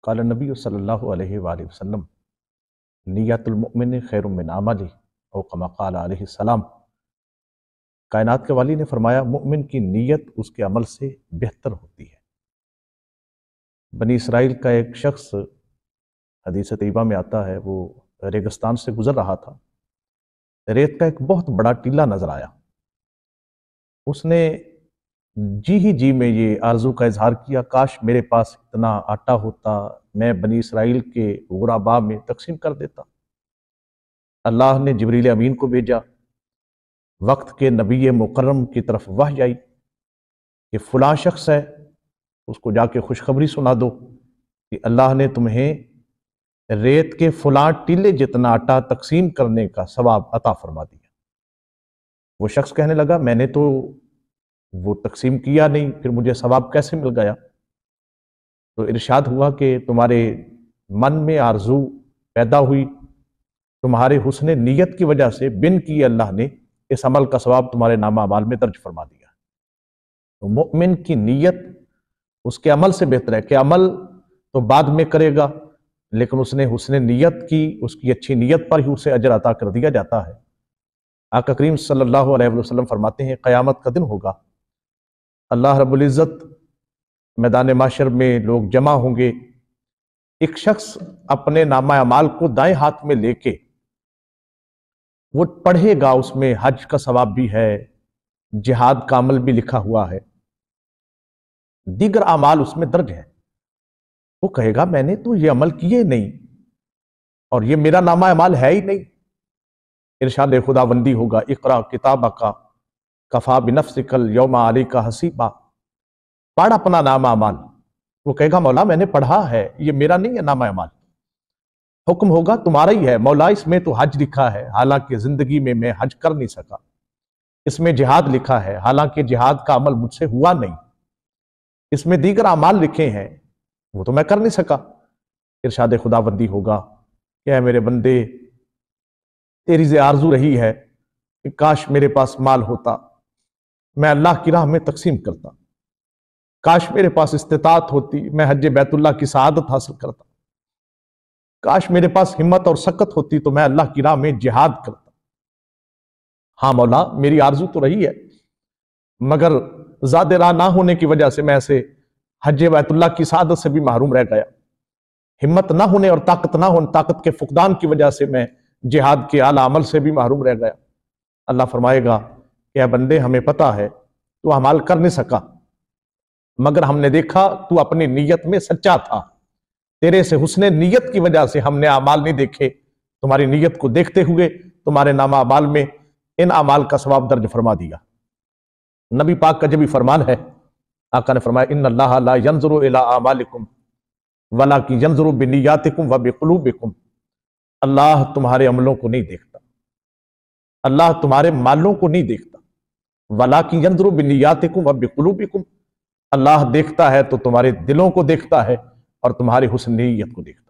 क़ाल नबी सल्लल्लाहु अलैहि वसल्लम नियतुल मुमिन खैरुम मिन अमलिही औ कमा क़ाल अलैहि सलाम। कायनात के वाली ने फरमाया, मुमिन की नीयत उसके अमल से बेहतर होती है। बनी इसराइल का एक शख्स, हदीस तैयबा में आता है, वो रेगिस्तान से गुजर रहा था। रेत का एक बहुत बड़ा टीला नजर आया। उसने जी ही जी में ये आरजू का इजहार किया, काश मेरे पास इतना आटा होता, मैं बनी इसराइल के गुराबा में तकसीम कर देता। अल्लाह ने जिब्रील अमीन को भेजा। वक्त के नबी मुकर्रम की तरफ वहय आई कि फलां शख्स है, उसको जाके खुशखबरी सुना दो कि अल्लाह ने तुम्हें रेत के फलां टीले जितना आटा तकसीम करने का सवाब अता फरमा दिया। वो शख्स कहने लगा, मैंने तो वो तकसीम किया नहीं, फिर मुझे सवाब कैसे मिल गया? तो इरशाद हुआ कि तुम्हारे मन में आरजू पैदा हुई, तुम्हारे हुस्न नीयत की वजह से बिन की अल्लाह ने इस अमल का सवाब तुम्हारे नामा अमाल में दर्ज फरमा दिया। तो मुमिन की नीयत उसके अमल से बेहतर है कि अमल तो बाद में करेगा, लेकिन उसने हुस्न नीयत की, उसकी अच्छी नीयत पर ही उसे अजर अता कर दिया जाता है। आका करीम सल्लल्लाहु अलैहि वसल्लम फरमाते हैं, क़यामत का दिन होगा, अल्लाह रब्बुल इज़्ज़त मैदान माशर में लोग जमा होंगे। एक शख्स अपने नामा अमाल को दाएं हाथ में लेके वो पढ़ेगा, उसमें हज का सवाब भी है, जिहाद का अमल भी लिखा हुआ है, दीगर अमाल उसमें दर्ज है। वो कहेगा, मैंने तो ये अमल किए नहीं और ये मेरा नामा अमाल है ही नहीं। इरशाद खुदाबंदी होगा, इक़रा किताबका कफ़ा बिनफ्सिकल यौमा अलैका हसीबा। पढ़ अपना नामा अमाल। वो कहेगा, मौला मैंने पढ़ा है, ये मेरा नहीं है नामा अमाल। हुक्म होगा, तुम्हारा ही है मौला, इसमें तो हज लिखा है, हालांकि जिंदगी में मैं हज कर नहीं सका। इसमें जिहाद लिखा है, हालांकि जिहाद का अमल मुझसे हुआ नहीं। इसमें दीगर अमाल लिखे हैं, वो तो मैं कर नहीं सका। इरशाद खुदाबंदी होगा, क्या मेरे बंदे, तेरी से आरजू रही है कि काश मेरे पास माल होता, मैं अल्लाह की राह में तकसीम करता। काश मेरे पास इस्तिताअत होती, मैं हज बैतुल्लाह की सआदत हासिल करता। काश मेरे पास हिम्मत और सकत होती तो मैं अल्लाह की राह में जिहाद करता। हाँ मौला, मेरी आरजू तो रही है, मगर ज़ादे राह ना होने की वजह से मैं ऐसे हज बैतुल्लाह की सआदत से भी महरूम रह गया। हिम्मत ना होने और ताकत ना होने, ताकत के फुकदान की वजह से मैं जिहाद के आला अमल से भी महरूम रह गया। अल्लाह फरमाएगा कि बंदे, हमें पता है तू अमाल कर नहीं सका, मगर हमने देखा तू अपनी नीयत में सच्चा था। तेरे से हुस्ने नीयत की वजह से हमने अमाल नहीं देखे, तुम्हारी नीयत को देखते हुए तुम्हारे नामा अमाल में इन अमाल का सवाब दर्ज फरमा दिया। नबी पाक का जब भी फरमान है, आका ने फरमाया, इन्नल्लाह ला यंजुरु इला अमालिकुम वलाकिन यंजुरु बिनियातिकुम व बिकुलूबिकुम। अल्लाह तुम्हारे अमलों को नहीं देखता, अल्लाह तुम्हारे मालों को नहीं देखता। वलाकिन यंजुरु बिनियातिकुम व बिकुलूबिकुम, अल्लाह देखता है तो तुम्हारे दिलों को देखता है और तुम्हारी हुस्न नीयत को देखता है।